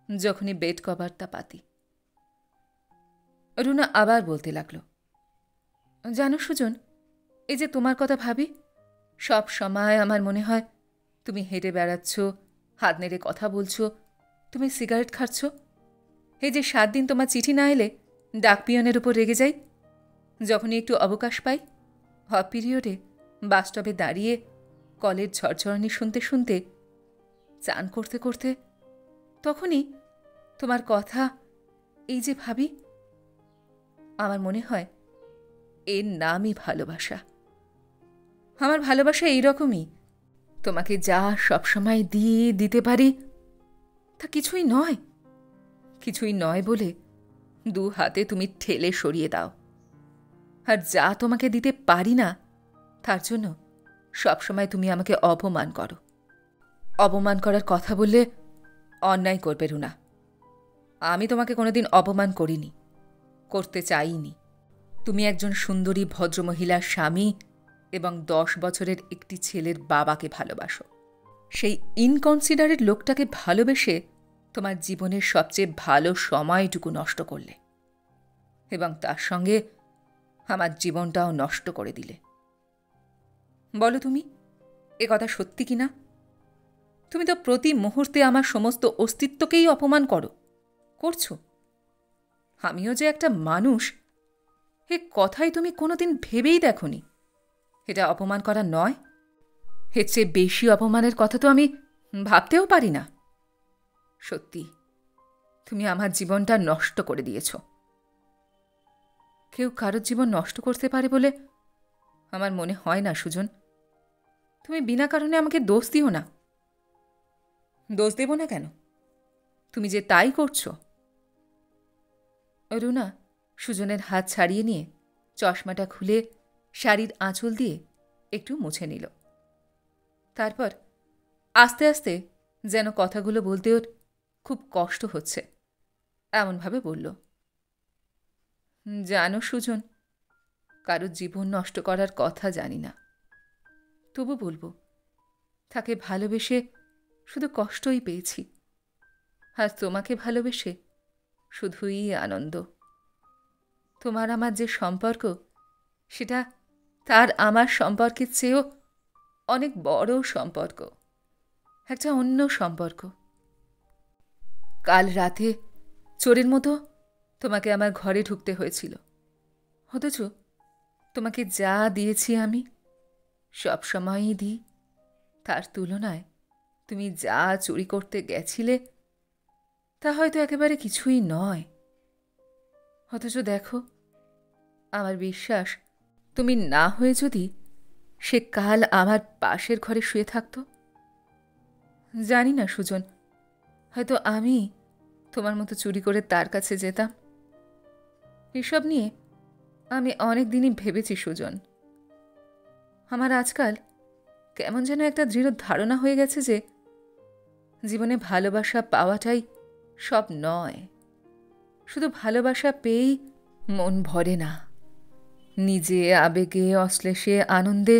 যখনই বেড কভারটা পাতি। রুনা আবার বলতে লাগল, জানো সুজন, এই যে তোমার কথা ভাবি, সব সময় আমার মনে হয় তুমি হেঁটে বেড়াচ্ছ, হাত নেড়ে কথা বলছো, তুমি সিগারেট খাচ্ছ। এই যে 7 দিন তোমার চিঠি না এলে ডাকপিয়নের উপর রেগে যাই, যখনই একটু অবকাশ পাই, হফ পিরিয়ডে বাসস্টপে দাঁড়িয়ে কলের ঝরঝরানি শুনতে শুনতে, চান করতে করতে, তখনই তোমার কথা এই যে ভাবি, আমার মনে হয় এর নামই ভালোবাসা। আমার ভালোবাসা এইরকমই, তোমাকে যা সবসময় দিতে পারি তা কিছুই নয়। কিছুই নয় বলে 2 হাতে তুমি ঠেলে সরিয়ে দাও, আর যা তোমাকে দিতে পারি না তার জন্য সবসময় তুমি আমাকে অপমান করো। অপমান করার কথা বললে অন্যায় করবে রুনা। আমি তোমাকে কোনোদিন অপমান করিনি, করতে চাইনি। তুমি একজন সুন্দরী ভদ্রমহিলার স্বামী এবং 10 বছরের একটি ছেলের বাবাকে ভালোবাসো। সেই ইনকনসিডারেট লোকটাকে ভালোবেসে তোমার জীবনের সবচেয়ে ভালো সময়টুকু নষ্ট করলে, এবং তার সঙ্গে আমার জীবনটাও নষ্ট করে দিলে। বলো তুমি, এ কথা সত্যি কি না? তুমি তো প্রতি মুহূর্তে আমার সমস্ত অস্তিত্বকেই অপমান করছো। আমিও যে একটা মানুষ, এ কথাই তুমি কোনোদিন ভেবেই দেখোনি। এটা অপমান করা নয়? এর চেয়ে বেশি অপমানের কথা তো আমি ভাবতেও পারি না। সত্যি, তুমি আমার জীবনটা নষ্ট করে দিয়েছ। কেউ কারোর জীবন নষ্ট করতে পারে বলে আমার মনে হয় না সুজন। তুমি বিনা কারণে আমাকে দোষ দিও না। দোষ দেব না কেন? তুমি যে তাই করছো। রুনা সুজনের হাত ছাড়িয়ে নিয়ে চশমাটা খুলে শাড়ির আঁচল দিয়ে একটু মুছে নিল। তারপর আস্তে আস্তে, যেন কথাগুলো বলতে ওর খুব কষ্ট হচ্ছে এমনভাবে বলল, জানো সুজন, কারো জীবন নষ্ট করার কথা জানি না, তবু বলবো, তাকে ভালোবেসে শুধু কষ্টই পেয়েছি, আর তোমাকে ভালোবেসে শুধুই আনন্দ। তোমার আমার যে সম্পর্ক, সেটা তার আমার সম্পর্কের চেয়েও অনেক বড় সম্পর্ক, একটা অন্য সম্পর্ক। কাল রাতে চোরের মতো তোমাকে আমার ঘরে ঢুকতে হয়েছিল, অথচ তোমাকে যা দিয়েছি আমি, সব সময়ই দিই, তার তুলনায় তুমি যা চুরি করতে গেছিলে তা হয়তো একেবারে কিছুই নয়। অথচ দেখো, আমার বিশ্বাস তুমি না হয়ে যদি সে কাল আমার পাশের ঘরে শুয়ে থাকতো, জানি না সুজন, হয়তো আমি তোমার মতো চুরি করে তার কাছে যেতাম। এসব নিয়ে আমি অনেক দিনই ভেবেছি সুজন। আমার আজকাল কেমন যেন একটা দৃঢ় ধারণা হয়ে গেছে যে জীবনে ভালোবাসা পাওয়াটাই সব নয়। শুধু ভালোবাসা পেয়েই মন ভরে না, নিজে আবেগে, অশ্লেষে, আনন্দে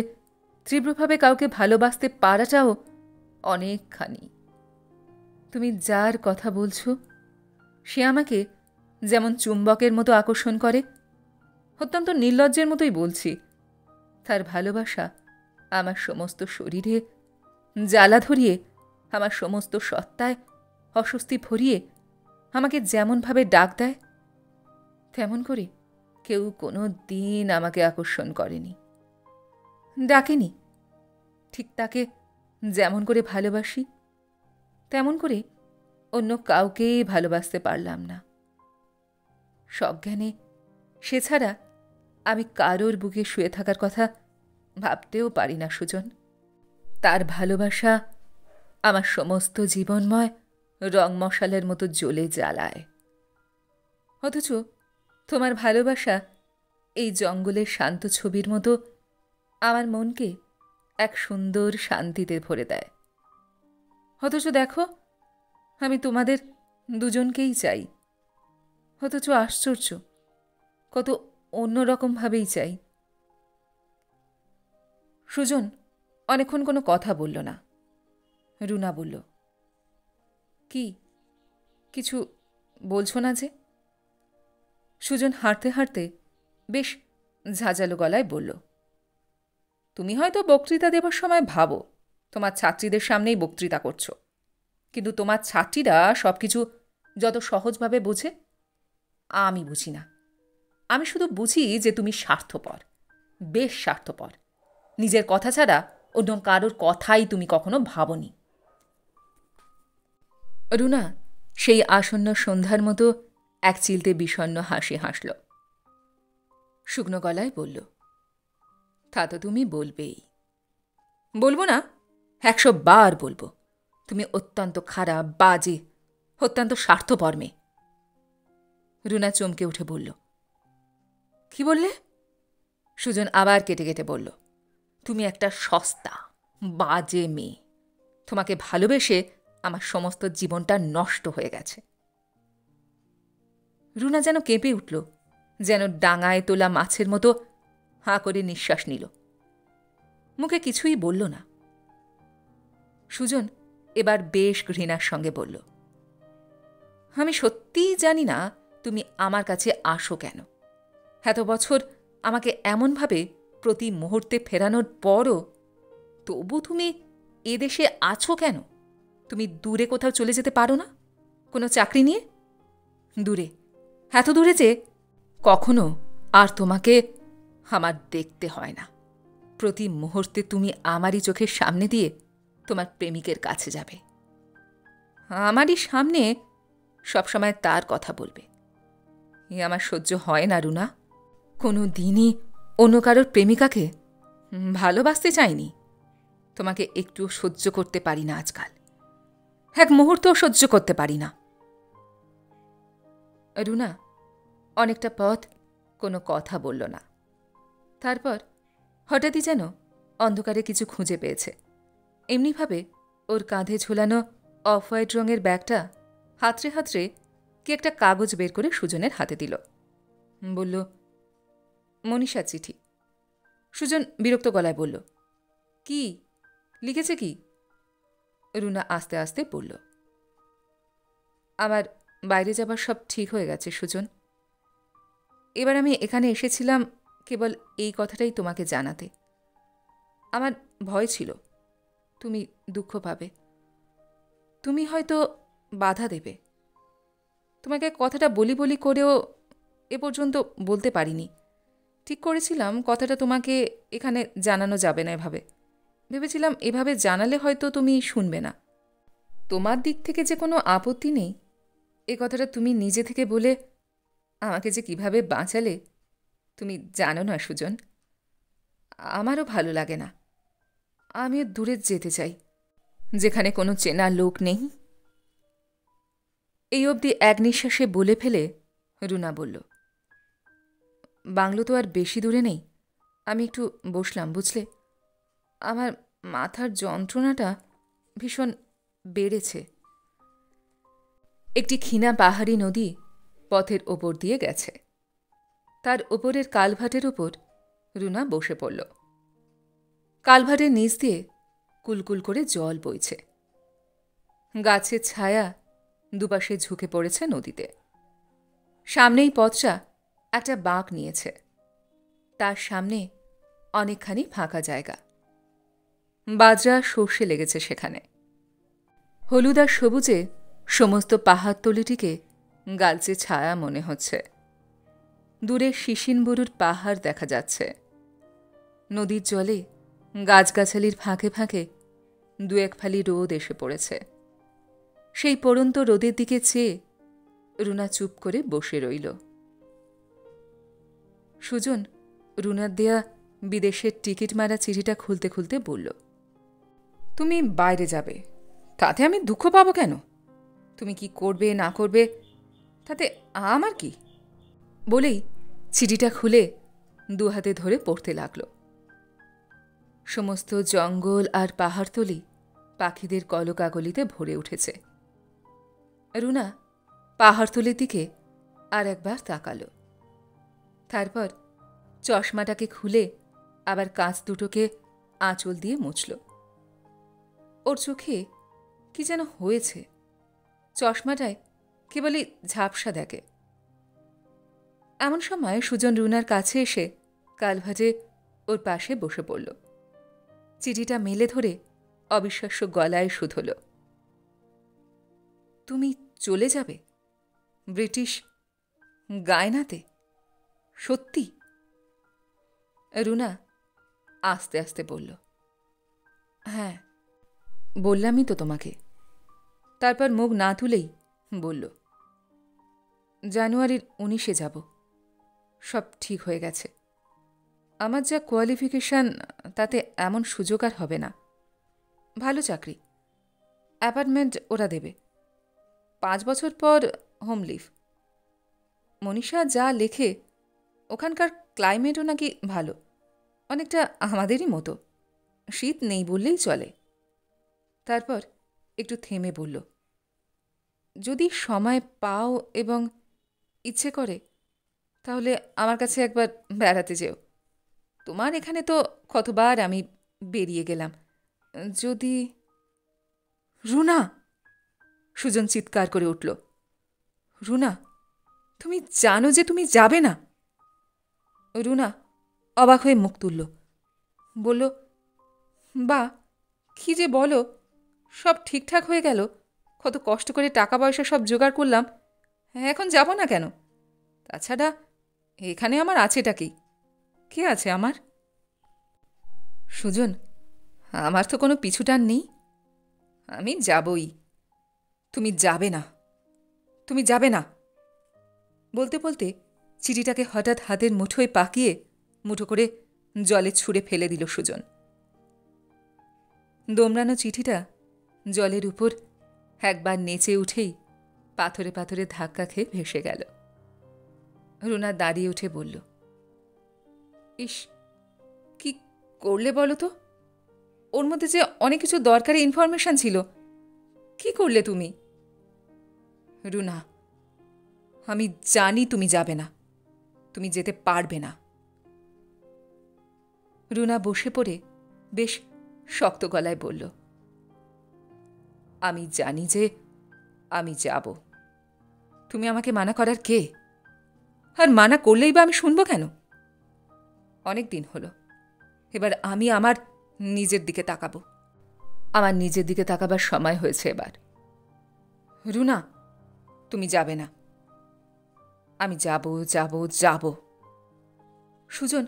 তীব্রভাবে কাউকে ভালোবাসতে পারাটাও অনেকখানি। তুমি যার কথা বলছো, সে আমাকে যেমন চুম্বকের মতো আকর্ষণ করে, অত্যন্ত নির্লজ্জের মতোই বলছি, তার ভালোবাসা আমার সমস্ত শরীরে জ্বালা ধরিয়ে, আমার সমস্ত সত্তায় অস্বস্তি ভরিয়ে আমাকে যেমনভাবে ডাক দেয়, তেমন করে কেউ কোনো দিন আমাকে আকর্ষণ করেনি, ডাকেনি। ঠিক তাকে যেমন করে ভালোবাসি, তেমন করে অন্য কাউকেই ভালোবাসতে পারলাম না। সজ্ঞানে সে ছাড়া আমি কারোর বুকে শুয়ে থাকার কথা ভাবতেও পারি না সুজন। তার ভালোবাসা আমার সমস্ত জীবনময় রং মশালের মতো জ্বলে জ্বালায়, অথচ তোমার ভালোবাসা এই জঙ্গলের শান্ত ছবির মতো আমার মনকে এক সুন্দর শান্তিতে ভরে দেয়। অথচ দেখো, আমি তোমাদের দুজনকেই চাই, অথচ আশ্চর্য, কত অন্যরকমভাবেই চাই। সুজন অনেকক্ষণ কোনো কথা বলল না। রুনা বলল, কি কিছু বলছো না যে? সুজন হাঁটতে হাঁটতে বেশ ঝাঁঝালো গলায় বলল, তুমি হয়তো বক্তৃতা দেবার সময় ভাবো তোমার ছাত্রীদের সামনেই বক্তৃতা করছো, কিন্তু তোমার ছাত্রীরা সব কিছু যত সহজভাবে বোঝে, আমি বুঝি না। আমি শুধু বুঝি যে তুমি স্বার্থপর, বেশ স্বার্থপর। নিজের কথা ছাড়া অন্য কারোর কথাই তুমি কখনো ভাবনি। রুনা সেই আসন্ন সন্ধ্যার মতো এক চিলতে বিষণ্ণ হাসি হাসল। শুকনো গলায় বলল, তা তো তুমি বলবেই। বলবো না? 100 বার বলবো। তুমি অত্যন্ত খারাপ, বাজে, অত্যন্ত স্বার্থপর মেয়ে। রুনা চমকে উঠে বলল, কি বললে? সুজন আবার কেটে কেটে বলল, তুমি একটা সস্তা, বাজে মেয়ে। তোমাকে ভালোবেসে আমার সমস্ত জীবনটা নষ্ট হয়ে গেছে। রুনা যেন কেঁপে উঠল, যেন ডাঙায় তোলা মাছের মতো হাঁ করে নিঃশ্বাস নিল। মুখে কিছুই বলল না। সুজন এবার বেশ ঘৃণার সঙ্গে বলল, আমি সত্যিই জানি না তুমি আমার কাছে আসো কেন। এত বছর আমাকে এমনভাবে প্রতি মুহূর্তে ফেরানোর পরও তবু তুমি এদেশে আছো কেন? তুমি দূরে কোথাও চলে যেতে পারো না? কোনো চাকরি নিয়ে? দূরে, এত দূরে যে কখনো আর তোমাকে আমার দেখতে হয় না। প্রতি মুহূর্তে তুমি আমারই চোখের সামনে দিয়ে তোমার প্রেমিকের কাছে যাবে, আমারই সামনে সবসময় তার কথা বলবে। এ আমার সহ্য হয় না রুনা। কোনো দিনই অন্য কারোর প্রেমিকাকে ভালোবাসতে চাইনি। তোমাকে একটু সহ্য করতে পারি না আজকাল, এক মুহূর্তও সহ্য করতে পারি না। রুনা অনেকটা পথ কোনো কথা বলল না। তারপর হঠাৎই যেন অন্ধকারে কিছু খুঁজে পেয়েছে। এমনিভাবে ওর কাঁধে ঝোলানো অফ হোয়াইট রঙের ব্যাগটা হাতড়ে হাতড়ে কি একটা কাগজ বের করে সুজনের হাতে দিল। বলল, মনীষার চিঠি। সুজন বিরক্ত গলায় বলল, কি লিখেছে কি? রুনা আস্তে আস্তে বলল, আমার বাইরে যাবার সব ঠিক হয়ে গেছে সুজন। এবার আমি এখানে এসেছিলাম কেবল এই কথাটাই তোমাকে জানাতে। আমার ভয় ছিল তুমি দুঃখ পাবে, তুমি হয়তো বাধা দেবে। তোমাকে কথাটা বলি বলি করেও এ পর্যন্ত বলতে পারিনি। ঠিক করেছিলাম কথাটা তোমাকে এখানে জানানো যাবে না এভাবে। ভেবেছিলাম এভাবে জানালে হয়তো তুমি শুনবে না। তোমার দিক থেকে যে কোনো আপত্তি নেই এ কথাটা তুমি নিজে থেকে বলে আমাকে যে কিভাবে বাঁচালে তুমি জানো না সুজন। আমারও ভালো লাগে না। আমিও দূরে যেতে চাই, যেখানে কোনো চেনা লোক নেই। এই অবধি এক নিঃশ্বাসে বলে ফেলে রুনা বলল, বাংলো তো আর বেশি দূরে নেই। আমি একটু বসলাম বুঝলে। আমার মাথার যন্ত্রণাটা ভীষণ বেড়েছে। একটি ক্ষীণা পাহাড়ি নদী পথের ওপর দিয়ে গেছে। তার ওপরের কালভার্টের ওপর রুনা বসে পড়ল। কালভার্টের নিচ দিয়ে কুলকুল করে জল বইছে। গাছের ছায়া দুপাশে ঝুঁকে পড়েছে নদীতে। সামনেই পথটা একটা বাঁক নিয়েছে। তার সামনে অনেকখানি ফাঁকা জায়গা। বাজরা সর্ষে লেগেছে সেখানে। হলুদ আর সবুজে সমস্ত পাহাড়তলিটিকে গালচে ছায়া মনে হচ্ছে। দূরে শিশিনবুরুর পাহাড় দেখা যাচ্ছে। নদীর জলে গাছগাছালির ফাঁকে ফাঁকে দু এক ফালি রোদ এসে পড়েছে। সেই পড়ন্ত রোদের দিকে চেয়ে রুনা চুপ করে বসে রইল। সুজন রুনার দেয়া বিদেশের টিকিট মারা চিঠিটা খুলতে খুলতে বলল, তুমি বাইরে যাবে, তাতে আমি দুঃখ পাবো কেন? তুমি কি করবে না করবে তাতে আমার কি? বলেই চিঠিটা খুলে দু হাতে ধরে পড়তে লাগল। সমস্ত জঙ্গল আর পাহাড়তলি পাখিদের কলকাকলিতে ভরে উঠেছে। রুনা পাহাড়তলির দিকে আর একবার তাকাল। তারপর চশমাটাকে খুলে আবার কাঁচ দুটোকে আঁচল দিয়ে মুছল। ওর চোখে কি যেন হয়েছে। চশমাটায় কেবলই ঝাপসা দেখে। এমন সময় সুজন রুনার কাছে এসে কালভার্টে ওর পাশে বসে পড়ল। চিঠিটা মেলে ধরে অবিশ্বাস্য গলায় শুধল, তুমি চলে যাবে ব্রিটিশ গায়নাতে? সত্যি? রুনা আস্তে আস্তে বলল, হ্যাঁ, বললামই তো তোমাকে। তারপর মুখ না তুলেই বলল, জানুয়ারির 19-এ যাব। সব ঠিক হয়ে গেছে। আমার যা কোয়ালিফিকেশন তাতে এমন সুযোগ আর হবে না। ভালো চাকরি, অ্যাপার্টমেন্ট ওরা দেবে, 5 বছর পর হোম লিভ। মনীষা যা লেখে ওখানকার ক্লাইমেটও নাকি ভালো, অনেকটা আমাদেরই মতো। শীত নেই বললেই চলে। তারপর একটু থেমে বলল, যদি সময় পাও এবং ইচ্ছে করে তাহলে আমার কাছে একবার বেড়াতে যেও। তোমার এখানে তো কতবার আমি বেরিয়ে গেলাম। যদি... রুনা! সুজন চিৎকার করে উঠল, রুনা, তুমি জানো যে তুমি যাবে না? রুনা অবাক হয়ে মুখ তুলল, বলল, বা কি যে বলো, সব ঠিকঠাক হয়ে গেল, কত কষ্ট করে টাকা পয়সা সব জোগাড় করলাম, এখন যাব না কেন? তাছাড়া এখানে আমার আছেটা কি? কে আছে আমার? সুজন, আমার তো কোনো পিছুটান নেই। আমি যাবই। তুমি যাবে না, তুমি যাবে না। বলতে বলতে চিঠিটাকে হঠাৎ হাতের মুঠোয় পাকিয়ে মুঠো করে জলে ছুঁড়ে ফেলে দিল সুজন। দোমড়ানো চিঠিটা জলের উপর একবার নেচে উঠেই পাথরে পাথরে ধাক্কা খেয়ে ভেসে গেল। রুনা দাঁড়িয়ে উঠে বলল, ইস, কি করলে বলো তো? ওর মধ্যে যে অনেক কিছু দরকারি ইনফরমেশন ছিল, কি করলে তুমি? রুনা, আমি জানি তুমি যাবে না, তুমি যেতে পারবে না। রুনা বসে পড়ে বেশ শক্ত গলায় বলল, আমি জানি যে আমি যাব। তুমি আমাকে মানা করার কে? আর মানা করলেই বা আমি শুনব কেন? অনেক দিন হলো, এবার আমি আমার নিজের দিকে তাকাবো। আমার নিজের দিকে তাকাবার সময় হয়েছে এবার। রুনা, তুমি যাবে না। আমি যাব যাব যাব। সুজন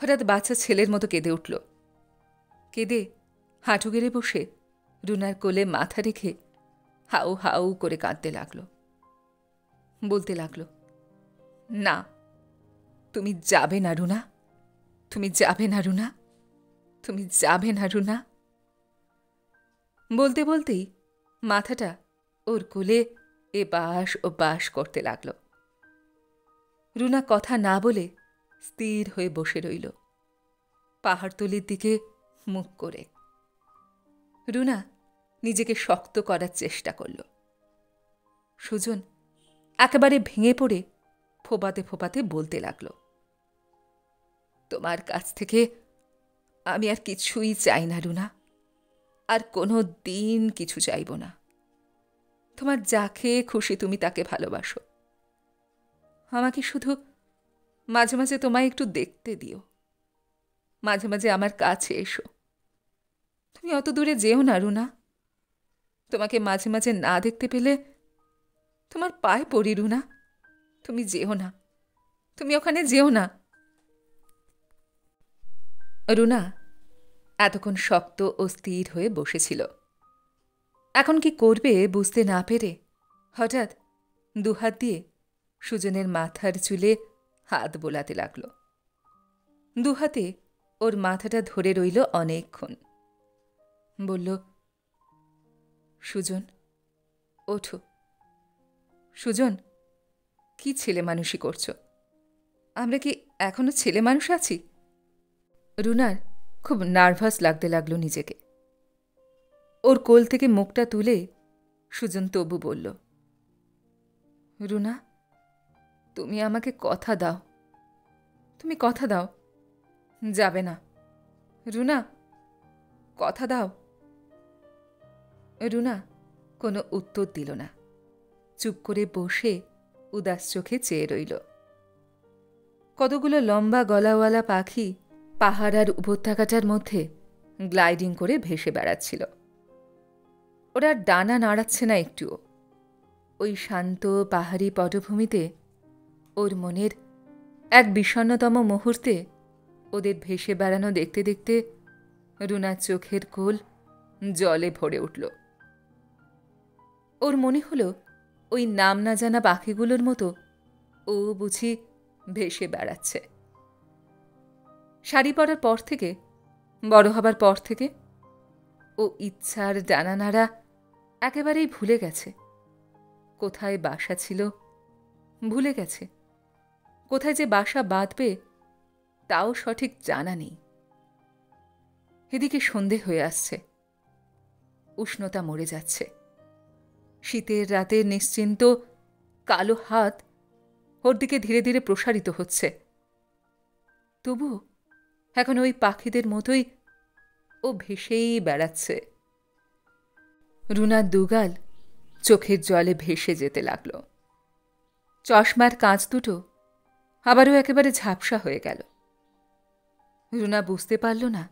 হঠাৎ বাচ্চা ছেলের মতো কেঁদে উঠল। কেঁদে হাঁটু গেড়ে বসে রুনার কোলে মাথা রেখে হাউ হাউ করে কাঁদতে লাগল। বলতে লাগল, না, তুমি যাবে না রুনা, তুমি যাবে না রুনা, তুমি যাবে না রুনা। বলতে বলতেই মাথাটা ওর কোলে এপাশ ওপাশ করতে লাগল। রুনা কথা না বলে স্থির হয়ে বসে রইল, পাহাড়তলির দিকে মুখ করে। রুনা নিজেকে শক্ত করার চেষ্টা করল। সুজন একেবারে ভেঙে পড়ে ফোপাতে ফোপাতে বলতে লাগল, তোমার কাছ থেকে আমি আর কিছুই চাই না রুনা, আর কোনো দিন কিছু চাইব না। তোমার যাকে খুশি তুমি তাকে ভালোবাসো। আমাকে শুধু মাঝে মাঝে তোমায় একটু দেখতে দিও, মাঝে মাঝে আমার কাছে এসো। তুমি অত দূরে যেও না রুনা। তোমাকে মাঝে মাঝে না দেখতে পেলে তোমার পায়ে পড়ি রুনা। তুমি যেও না, তুমি ওখানে যেও না। রুনা এতক্ষণ শক্ত ও স্থির হয়ে বসেছিল। এখন কি করবে বুঝতে না পেরে হঠাৎ দুহাত দিয়ে সুজনের মাথার চুলে হাত বোলাতে লাগল। দুহাতে ওর মাথাটা ধরে রইল অনেকক্ষণ। বলল, সুজন, ওঠো। সুজন, কি ছেলে মানুষই করছ? আমরা কি এখনো ছেলে মানুষ আছি? রুনার খুব নার্ভাস লাগতে লাগলো নিজেকে। ওর কোল থেকে মুখটা তুলে সুজন তবু বলল, রুনা, তুমি আমাকে কথা দাও, তুমি কথা দাও, যাবে না। রুনা, কথা দাও। রুনা কোনো উত্তর দিল না, চুপ করে বসে উদাস চোখে চেয়ে রইল। কতগুলো লম্বা গলাওয়ালা পাখি পাহাড় আর উপত্যকাটার মধ্যে গ্লাইডিং করে ভেসে বেড়াচ্ছিল। ওরা ডানা নাড়াচ্ছে না একটুও। ওই শান্ত পাহাড়ি পটভূমিতে ওর মনের এক বিষণ্ণতম মুহূর্তে ওদের ভেসে বেড়ানো দেখতে দেখতে রুনার চোখের কোল জলে ভরে উঠল। ওর মনে হল ওই নাম না জানা পাখিগুলোর মতো ও বুঝি ভেসে বেড়াচ্ছে। শাড়ি পরার পর থেকে, বড় হবার পর থেকে ও ইচ্ছার ডানা নাড়া একেবারেই ভুলে গেছে। কোথায় বাসা ছিল ভুলে গেছে, কোথায় যে বাসা বাঁধবে তাও সঠিক জানা নেই। এদিকে সন্ধে হয়ে আসছে, উষ্ণতা মরে যাচ্ছে। শীতের রাতের নিশ্চিন্ত কালো হাত ওর দিকে ধীরে ধীরে প্রসারিত হচ্ছে। তবুও এখন ওই পাখিদের মতোই ও ভেসেই বেড়াচ্ছে। রুনার দুগাল চোখের জলে ভেসে যেতে লাগল। চশমার কাঁচ দুটো আবারও একেবারে ঝাপসা হয়ে গেল। রুনা বুঝতে পারল না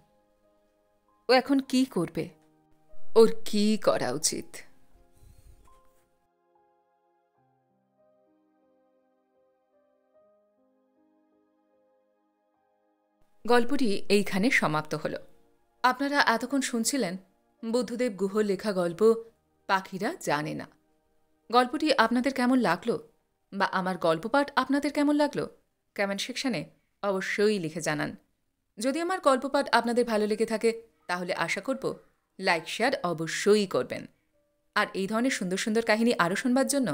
ও এখন কি করবে, ওর কি করা উচিত। গল্পটি এইখানে সমাপ্ত হল। আপনারা এতক্ষণ শুনছিলেন বুদ্ধদেব গুহর লেখা গল্প পাখিরা জানে না। গল্পটি আপনাদের কেমন লাগলো বা আমার গল্পপাঠ আপনাদের কেমন লাগলো কমেন্ট সেকশনে অবশ্যই লিখে জানান। যদি আমার গল্পপাঠ আপনাদের ভালো লেগে থাকে তাহলে আশা করব লাইক শেয়ার অবশ্যই করবেন। আর এই ধরনের সুন্দর সুন্দর কাহিনী আরও শুনবার জন্য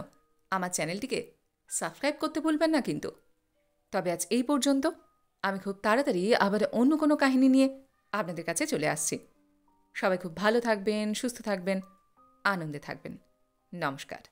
আমার চ্যানেলটিকে সাবস্ক্রাইব করতে ভুলবেন না কিন্তু। তবে আজ এই পর্যন্ত। আমি খুব তাড়াতাড়ি আবার অন্য কোনো কাহিনী নিয়ে আপনাদের কাছে চলে আসছি। সবাই খুব ভালো থাকবেন, সুস্থ থাকবেন, আনন্দে থাকবেন। নমস্কার।